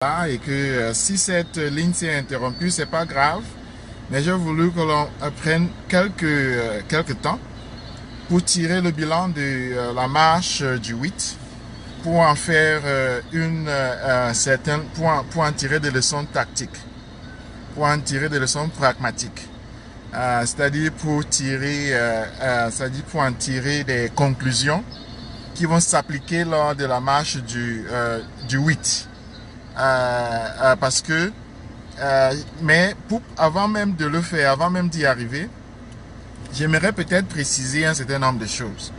là et que si cette ligne s'est interrompue, c'est pas grave. Mais j'ai voulu que l'on prenne quelques temps pour tirer le bilan de la marche du 8, pour en faire pour en tirer des leçons tactiques, pour en tirer des leçons pragmatiques. C'est-à-dire pour en tirer des conclusions qui vont s'appliquer lors de la marche du 8. Parce que, avant même de le faire, avant même d'y arriver, j'aimerais peut-être préciser un certain nombre de choses.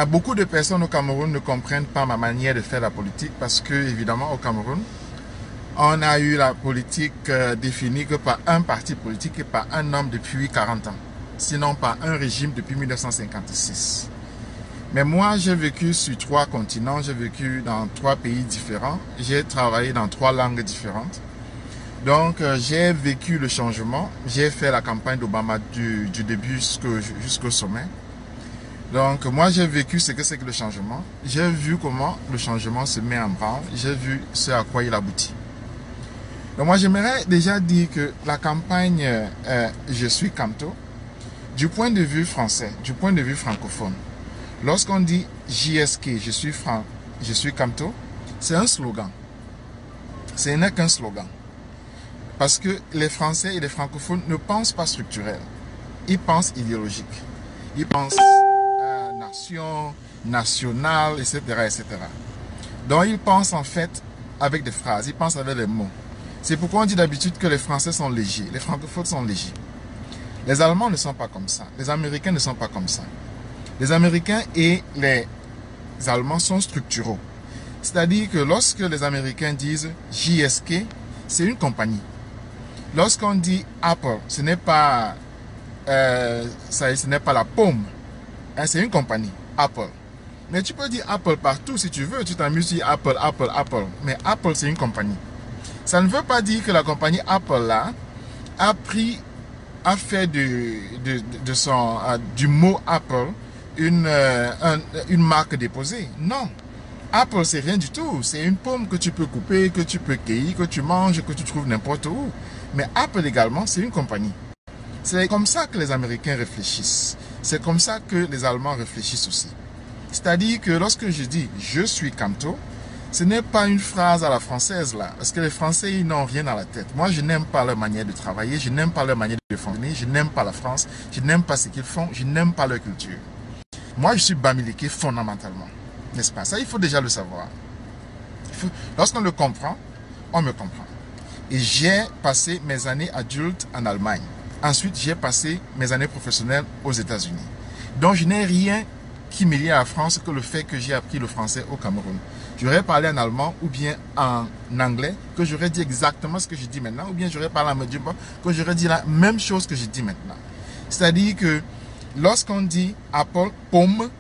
Beaucoup de personnes au Cameroun ne comprennent pas ma manière de faire la politique parce que, évidemment, au Cameroun, on a eu la politique définie que par un parti politique et par un homme depuis 40 ans, sinon par un régime depuis 1956. Mais moi, j'ai vécu sur 3 continents, j'ai vécu dans 3 pays différents, j'ai travaillé dans 3 langues différentes. Donc, j'ai vécu le changement, j'ai fait la campagne d'Obama du début jusqu'au sommet. Donc, moi, j'ai vécu ce que c'est que le changement. J'ai vu comment le changement se met en branle, j'ai vu ce à quoi il aboutit. Donc, moi, j'aimerais déjà dire que la campagne Je suis Camto, du point de vue français, du point de vue francophone, lorsqu'on dit JSK, je suis Camto, c'est un slogan. Ce n'est qu'un slogan. Parce que les Français et les francophones ne pensent pas structurel. Ils pensent idéologique. Ils pensent nation, nationale, etc., etc. Donc ils pensent en fait avec des phrases, ils pensent avec des mots. C'est pourquoi on dit d'habitude que les Français sont légers, les francophones sont légers. Les Allemands ne sont pas comme ça, les Américains ne sont pas comme ça. Les Américains et les Allemands sont structuraux. C'est-à-dire que lorsque les Américains disent JSK, c'est une compagnie. Lorsqu'on dit Apple, ce n'est pas la pomme, hein, c'est une compagnie, Apple. Mais tu peux dire Apple partout si tu veux, tu t'amuses sur Apple, Apple, Apple. Mais Apple, c'est une compagnie. Ça ne veut pas dire que la compagnie Apple là a fait du mot Apple une marque déposée. Non. Apple, c'est rien du tout. C'est une pomme que tu peux couper, que tu peux cueillir, que tu manges, que tu trouves n'importe où. Mais Apple également, c'est une compagnie. C'est comme ça que les Américains réfléchissent. C'est comme ça que les Allemands réfléchissent aussi. C'est-à-dire que lorsque je dis « je suis Camto », ce n'est pas une phrase à la française là. Parce que les Français, ils n'ont rien à la tête. Moi, je n'aime pas leur manière de travailler. Je n'aime pas leur manière de fonctionner. Je n'aime pas la France. Je n'aime pas ce qu'ils font. Je n'aime pas leur culture. Moi, je suis bamiliqué fondamentalement. N'est-ce pas? Ça, il faut déjà le savoir. Lorsqu'on le comprend, on me comprend. Et j'ai passé mes années adultes en Allemagne. Ensuite, j'ai passé mes années professionnelles aux États-Unis. Donc, je n'ai rien qui me lie à la France que le fait que j'ai appris le français au Cameroun. J'aurais parlé en allemand ou bien en anglais, que j'aurais dit exactement ce que je dis maintenant, ou bien j'aurais parlé en medjugorje, que j'aurais dit la même chose que je dis maintenant. C'est-à-dire que lorsqu'on dit Apple, pomme,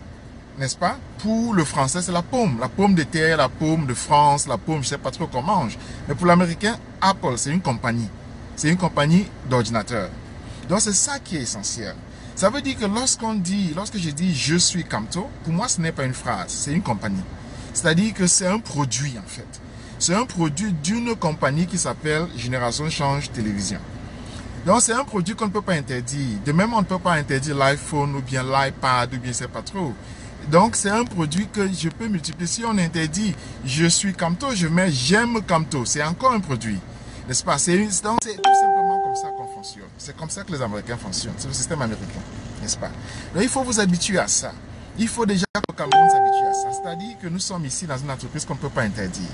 n'est-ce pas? Pour le français, c'est la pomme de terre, la pomme de France, la pomme, je ne sais pas trop qu'on mange. Mais pour l'américain, Apple, c'est une compagnie. C'est une compagnie d'ordinateurs. Donc c'est ça qui est essentiel. Ça veut dire que lorsque je dis je suis Camto, pour moi ce n'est pas une phrase, c'est une compagnie. C'est-à-dire que c'est un produit en fait. C'est un produit d'une compagnie qui s'appelle Génération Change Télévision. Donc c'est un produit qu'on ne peut pas interdire. De même on ne peut pas interdire l'iPhone ou bien l'iPad ou bien c'est pas trop. Donc c'est un produit que je peux multiplier. Si on interdit je suis Camto, je mets j'aime Camto. C'est encore un produit. N'est-ce pas? C'est tout simplement comme ça qu'on fonctionne. C'est comme ça que les Américains fonctionnent. C'est le système américain. N'est-ce pas? Donc il faut vous habituer à ça. Il faut déjà que le Cameroun s'habitue à ça. C'est-à-dire que nous sommes ici dans une entreprise qu'on ne peut pas interdire.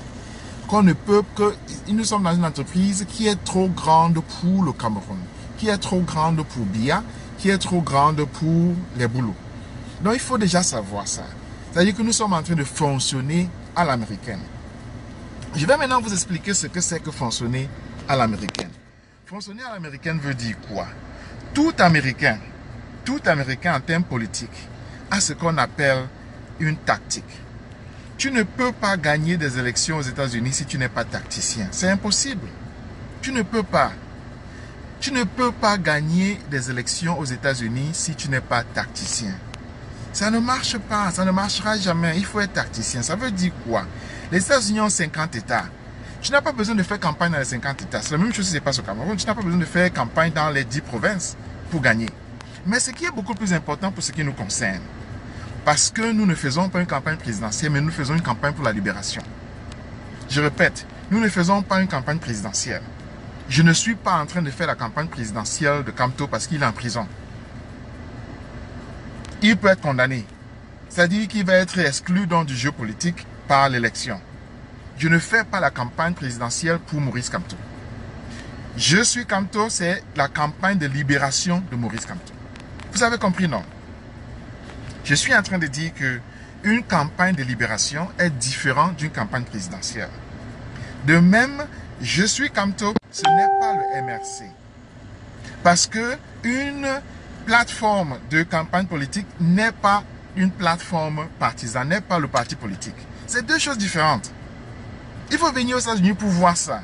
Nous sommes dans une entreprise qui est trop grande pour le Cameroun, qui est trop grande pour BIA, qui est trop grande pour les boulots. Donc il faut déjà savoir ça. C'est-à-dire que nous sommes en train de fonctionner à l'américaine. Je vais maintenant vous expliquer ce que c'est que fonctionner à l'américaine. Fonctionner à l'américaine veut dire quoi? Tout Américain en termes politiques a ce qu'on appelle une tactique. Tu ne peux pas gagner des élections aux États-Unis si tu n'es pas tacticien. C'est impossible. Tu ne peux pas. Tu ne peux pas gagner des élections aux États-Unis si tu n'es pas tacticien. Ça ne marche pas, ça ne marchera jamais. Il faut être tacticien. Ça veut dire quoi? Les États-Unis ont 50 États. Tu n'as pas besoin de faire campagne dans les 50 États. C'est la même chose qui se passe au Cameroun. Tu n'as pas besoin de faire campagne dans les 10 provinces pour gagner. Mais ce qui est beaucoup plus important pour ce qui nous concerne, parce que nous ne faisons pas une campagne présidentielle, mais nous faisons une campagne pour la libération. Je répète, nous ne faisons pas une campagne présidentielle. Je ne suis pas en train de faire la campagne présidentielle de Kamto parce qu'il est en prison. Il peut être condamné. C'est-à-dire qu'il va être exclu donc du jeu politique par l'élection. Je ne fais pas la campagne présidentielle pour Maurice Kamto. Je suis Kamto, c'est la campagne de libération de Maurice Kamto. Vous avez compris, non? Je suis en train de dire que une campagne de libération est différente d'une campagne présidentielle. De même, je suis Kamto, ce n'est pas le MRC. Parce que une plateforme de campagne politique n'est pas une plateforme partisane, n'est pas le parti politique. C'est deux choses différentes. Il faut venir aux États-Unis pour voir ça.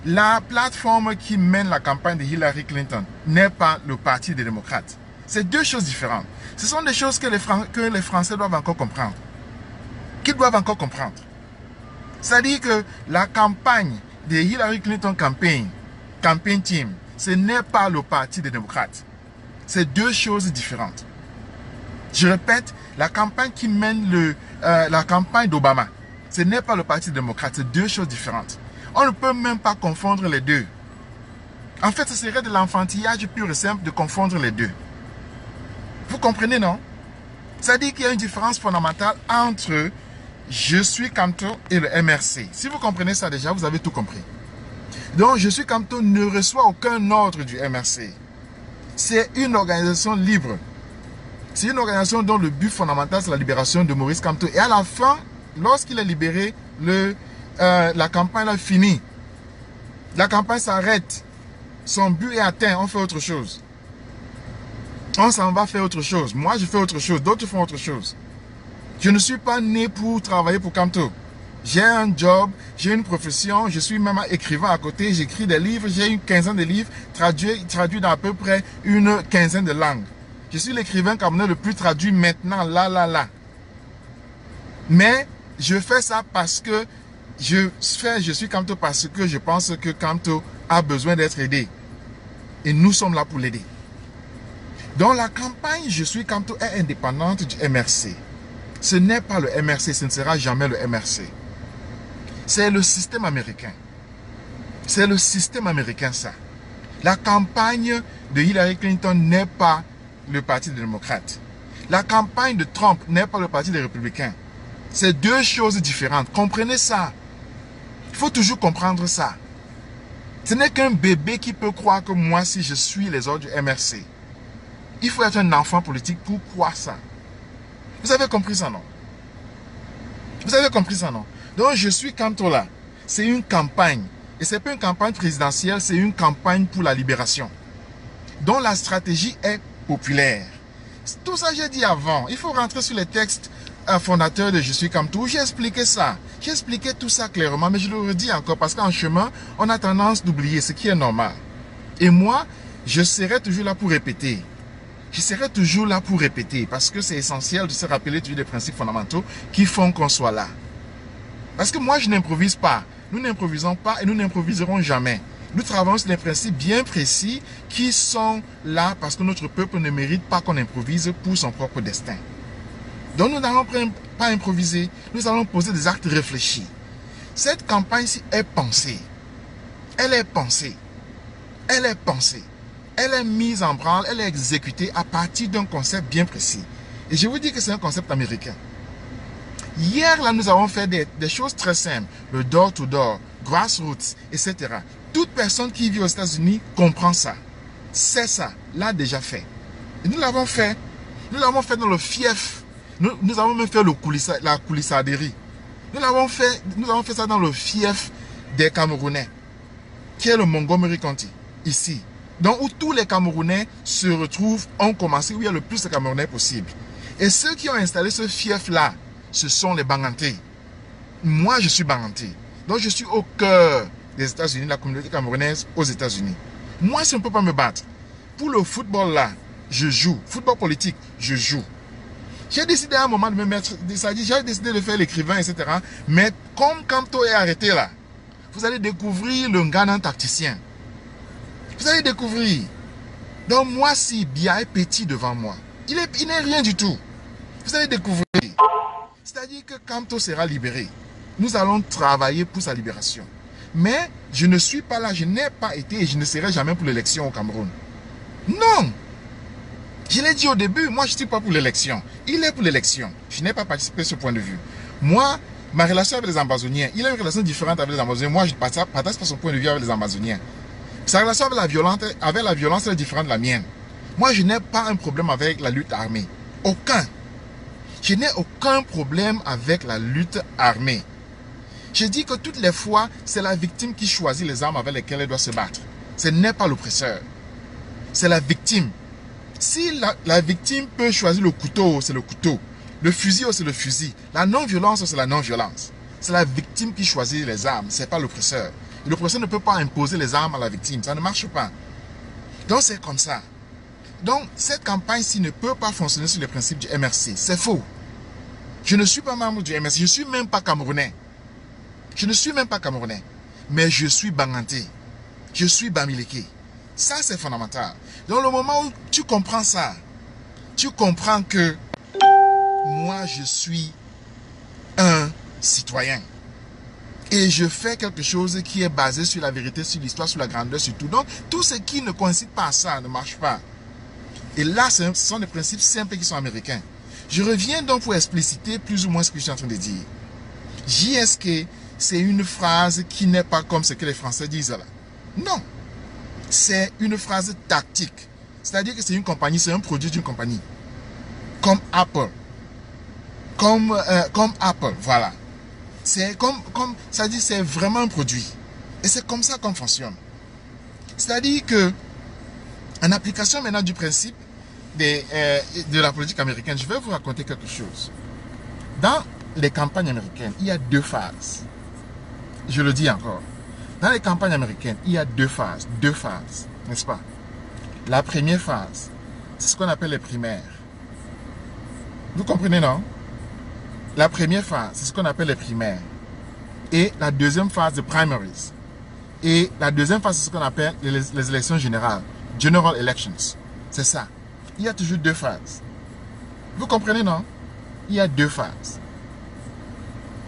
La plateforme qui mène la campagne de Hillary Clinton n'est pas le parti des démocrates. C'est deux choses différentes. Ce sont des choses que les Français doivent encore comprendre. Qu'ils doivent encore comprendre. C'est-à-dire que la campagne de Hillary Clinton campaign team, ce n'est pas le parti des démocrates. C'est deux choses différentes. Je répète, la campagne qui mène la campagne d'Obama, ce n'est pas le parti démocrate, c'est deux choses différentes. On ne peut même pas confondre les deux. En fait, ce serait de l'enfantillage pur et simple de confondre les deux. Vous comprenez, non? C'est-à-dire qu'il y a une différence fondamentale entre je suis Kamto et le MRC. Si vous comprenez ça déjà, vous avez tout compris. Donc, je suis Kamto ne reçoit aucun ordre du MRC. C'est une organisation libre. C'est une organisation dont le but fondamental, c'est la libération de Maurice Kamto. Et à la fin, lorsqu'il est libéré, la campagne a fini. La campagne s'arrête. Son but est atteint, on fait autre chose. On s'en va faire autre chose. Moi, je fais autre chose. D'autres font autre chose. Je ne suis pas né pour travailler pour Kamto. J'ai un job, j'ai une profession, je suis même écrivain à côté, j'écris des livres, j'ai une quinzaine de livres traduits dans à peu près une quinzaine de langues. Je suis l'écrivain camerounais le plus traduit maintenant, là. Mais je fais ça parce que je suis Kamto parce que je pense que Kamto a besoin d'être aidé. Et nous sommes là pour l'aider. Donc la campagne Je suis Kamto est indépendante du MRC. Ce n'est pas le MRC, ce ne sera jamais le MRC. C'est le système américain. C'est le système américain, ça. La campagne de Hillary Clinton n'est pas le parti des démocrates. La campagne de Trump n'est pas le parti des républicains. C'est deux choses différentes. Comprenez ça. Il faut toujours comprendre ça. Ce n'est qu'un bébé qui peut croire que moi, si je suis les ordres du MRC. Il faut être un enfant politique pour croire ça. Vous avez compris ça, non? Vous avez compris ça, non? Donc, je suis Kamto là. C'est une campagne. Et ce n'est pas une campagne présidentielle, c'est une campagne pour la libération. Donc, la stratégie est populaire. Tout ça, j'ai dit avant. Il faut rentrer sur les textes fondateurs de Je suis Kamto. J'ai expliqué ça. J'ai expliqué tout ça clairement, mais je le redis encore parce qu'en chemin, on a tendance d'oublier ce qui est normal. Et moi, je serai toujours là pour répéter. Je serai toujours là pour répéter parce que c'est essentiel de se rappeler toujours des principes fondamentaux qui font qu'on soit là. Parce que moi, je n'improvise pas. Nous n'improvisons pas et nous n'improviserons jamais. Nous travaillons sur des principes bien précis qui sont là parce que notre peuple ne mérite pas qu'on improvise pour son propre destin. Donc nous n'allons pas improviser, nous allons poser des actes réfléchis. Cette campagne-ci est pensée. Elle est pensée. Elle est pensée. Elle est mise en branle, elle est exécutée à partir d'un concept bien précis. Et je vous dis que c'est un concept américain. Hier, là, nous avons fait des choses très simples. Le door-to-door, grassroots, etc. Toute personne qui vit aux États-Unis comprend ça. C'est ça, l'a déjà fait. Et nous l'avons fait. Nous l'avons fait dans le fief. Nous avons même fait la coulissaderie. Nous avons fait ça dans le fief des Camerounais, qui est le Montgomery County, ici. Donc, où tous les Camerounais se retrouvent, ont commencé, où il y a le plus de Camerounais possible. Et ceux qui ont installé ce fief-là, ce sont les Banganté. Moi, je suis Banganté. Donc, je suis au cœur des États-Unis, la communauté camerounaise aux États-Unis. Moi, si on ne peut pas me battre, pour le football là, je joue. Football politique, je joue. J'ai décidé à un moment de me mettre, j'ai décidé de faire l'écrivain, etc. Mais comme Kamto est arrêté là, Vous allez découvrir le Ghanan tacticien. Vous allez découvrir. Donc moi, si Biya est petit devant moi, il n'est rien du tout. Vous allez découvrir. C'est-à-dire que Kamto sera libéré. Nous allons travailler pour sa libération. Mais je ne suis pas là, je n'ai pas été et je ne serai jamais pour l'élection au Cameroun. Non! Je l'ai dit au début, moi je ne suis pas pour l'élection. Il est pour l'élection. Je n'ai pas participé à ce point de vue. Moi, ma relation avec les Amazoniens, il a une relation différente avec les Amazoniens. Moi, je ne partage pas son point de vue avec les Amazoniens. Sa relation avec la violence est différente de la mienne. Moi, je n'ai pas un problème avec la lutte armée. Aucun. Je n'ai aucun problème avec la lutte armée. Je dis que toutes les fois, c'est la victime qui choisit les armes avec lesquelles elle doit se battre. Ce n'est pas l'oppresseur. C'est la victime. Si la victime peut choisir le couteau, c'est le couteau. Le fusil, c'est le fusil. La non-violence, c'est la non-violence. C'est la victime qui choisit les armes, ce n'est pas l'oppresseur. L'oppresseur ne peut pas imposer les armes à la victime, ça ne marche pas. Donc c'est comme ça. Donc cette campagne-ci ne peut pas fonctionner sur les principes du MRC. C'est faux. Je ne suis pas membre du MRC, je ne suis même pas camerounais. Je ne suis même pas camerounais. Mais je suis Banganté. Je suis Bamileke. Ça c'est fondamental. Donc le moment où tu comprends ça, tu comprends que moi je suis un citoyen. Et je fais quelque chose qui est basé sur la vérité, sur l'histoire, sur la grandeur, sur tout. Donc, tout ce qui ne coïncide pas à ça ne marche pas. Et là, ce sont des principes simples qui sont américains. Je reviens donc pour expliciter plus ou moins ce que je suis en train de dire. JSK, c'est une phrase qui n'est pas comme ce que les Français disent là. Non. C'est une phrase tactique. C'est-à-dire que c'est une compagnie, c'est un produit d'une compagnie. Comme Apple. Comme Apple, voilà. C'est ça dit, c'est vraiment un produit. Et c'est comme ça qu'on fonctionne. C'est-à-dire que, en application maintenant du principe de la politique américaine, je vais vous raconter quelque chose. Dans les campagnes américaines, il y a deux phases. Je le dis encore. Dans les campagnes américaines, il y a deux phases, n'est-ce pas? La première phase, c'est ce qu'on appelle les primaires. Vous comprenez, non? La première phase, c'est ce qu'on appelle les primaires. Et la deuxième phase, de primaries. Et la deuxième phase, c'est ce qu'on appelle les élections générales. General elections. C'est ça. Il y a toujours deux phases. Vous comprenez, non? Il y a deux phases.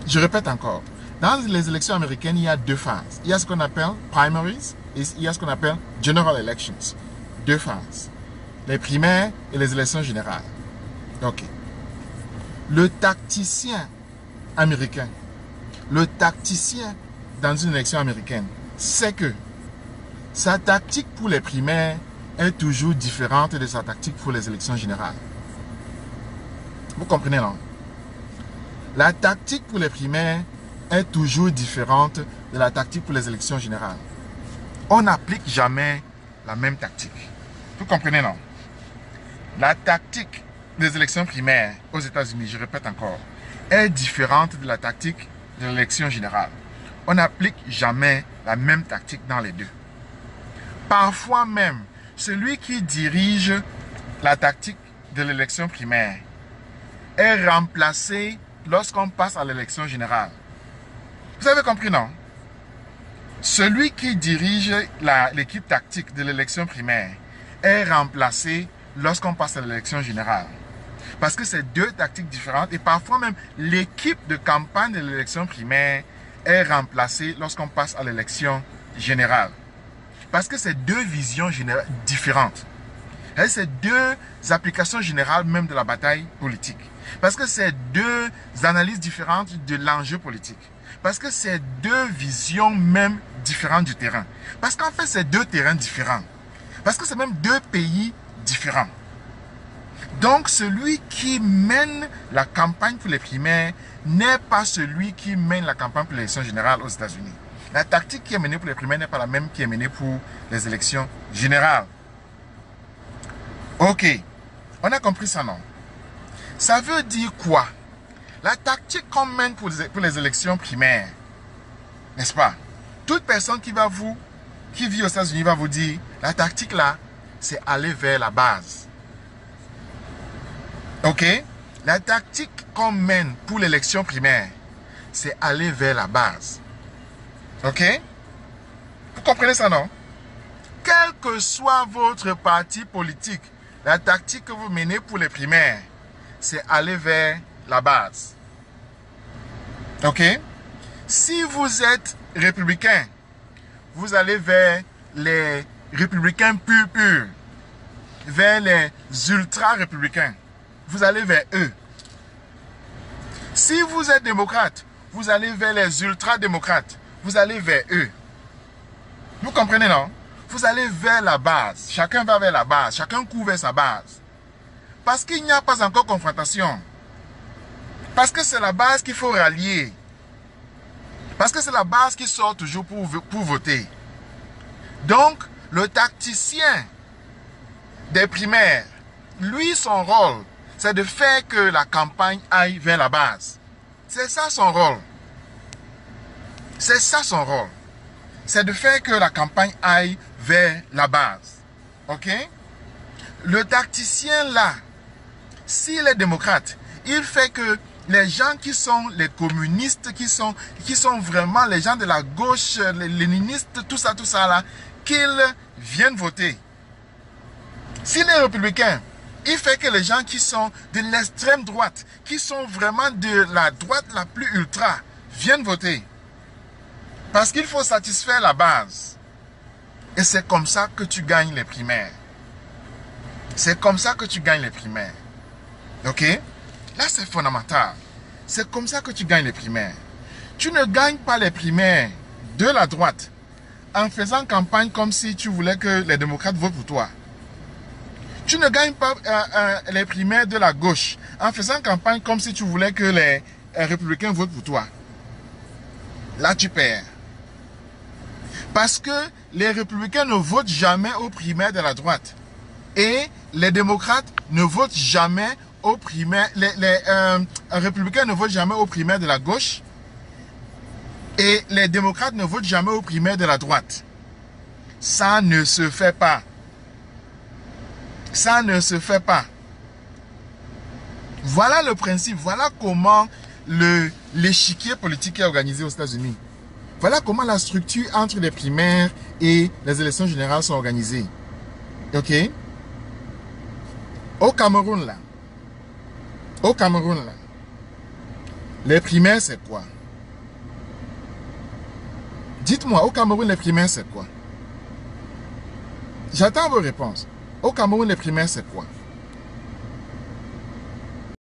Je répète encore. Dans les élections américaines, il y a deux phases. Il y a ce qu'on appelle primaries et il y a ce qu'on appelle general elections. Deux phases. Les primaires et les élections générales. Ok. Le tacticien américain, le tacticien dans une élection américaine, c'est que sa tactique pour les primaires est toujours différente de sa tactique pour les élections générales. Vous comprenez, non? La tactique pour les primaires est toujours différente de la tactique pour les élections générales. On n'applique jamais la même tactique. Vous comprenez, non? La tactique des élections primaires aux États-Unis, je répète encore, est différente de la tactique de l'élection générale. On n'applique jamais la même tactique dans les deux. Parfois même, celui qui dirige la tactique de l'élection primaire est remplacé lorsqu'on passe à l'élection générale. Vous avez compris, non? Celui qui dirige l'équipe tactique de l'élection primaire est remplacé lorsqu'on passe à l'élection générale. Parce que c'est deux tactiques différentes et parfois même l'équipe de campagne de l'élection primaire est remplacée lorsqu'on passe à l'élection générale. Parce que c'est deux visions différentes. C'est deux applications générales même de la bataille politique. Parce que c'est deux analyses différentes de l'enjeu politique. Parce que c'est deux visions même différentes du terrain. Parce qu'en fait, c'est deux terrains différents. Parce que c'est même deux pays différents. Donc, celui qui mène la campagne pour les primaires n'est pas celui qui mène la campagne pour l'élection générale aux États-Unis. La tactique qui est menée pour les primaires n'est pas la même qui est menée pour les élections générales. Ok, on a compris ça, non? Ça veut dire quoi? La tactique qu'on mène pour les élections primaires, n'est-ce pas? Toute personne qui vit aux États-Unis va vous dire, la tactique là, c'est aller vers la base. Ok? La tactique qu'on mène pour l'élection primaire, c'est aller vers la base. Ok? Vous comprenez ça, non? Quel que soit votre parti politique, la tactique que vous menez pour les primaires, c'est aller vers la base. Ok? Si vous êtes républicain, vous allez vers les républicains purs, vers les ultra-républicains. Vous allez vers eux. Si vous êtes démocrate, vous allez vers les ultra-démocrates. Vous allez vers eux. Vous comprenez, non? Vous allez vers la base. Chacun va vers la base. Chacun court vers sa base. Parce qu'il n'y a pas encore confrontation. Parce que c'est la base qu'il faut rallier. Parce que c'est la base qui sort toujours pour voter. Donc, le tacticien des primaires, lui, son rôle, c'est de faire que la campagne aille vers la base. C'est ça son rôle. C'est ça son rôle. C'est de faire que la campagne aille vers la base. Ok? Le tacticien là, s'il est démocrate, il fait que les gens qui sont les communistes, qui sont vraiment les gens de la gauche, les léninistes, tout ça là, qu'ils viennent voter. S'il est républicain, il fait que les gens qui sont de l'extrême droite, qui sont vraiment de la droite la plus ultra, viennent voter. Parce qu'il faut satisfaire la base. Et c'est comme ça que tu gagnes les primaires. C'est comme ça que tu gagnes les primaires. Ok? Là, c'est fondamental. C'est comme ça que tu gagnes les primaires. Tu ne gagnes pas les primaires de la droite en faisant campagne comme si tu voulais que les démocrates votent pour toi. Tu ne gagnes pas les primaires de la gauche en faisant campagne comme si tu voulais que les républicains votent pour toi. Là, tu perds. Parce que les républicains ne votent jamais aux primaires de la droite. Et les démocrates ne votent jamais aux primaires. Les républicains ne votent jamais aux primaires de la gauche. Et les démocrates ne votent jamais aux primaires de la droite. Ça ne se fait pas. Ça ne se fait pas. Voilà le principe. Voilà comment l'échiquier politique est organisé aux États-Unis. Voilà comment la structure entre les primaires et les élections générales sont organisées. Ok? Au Cameroun, là. Au Cameroun, là. Les primaires, c'est quoi? Dites-moi, au Cameroun, les primaires, c'est quoi? J'attends vos réponses. Au Cameroun, les primaires, c'est quoi?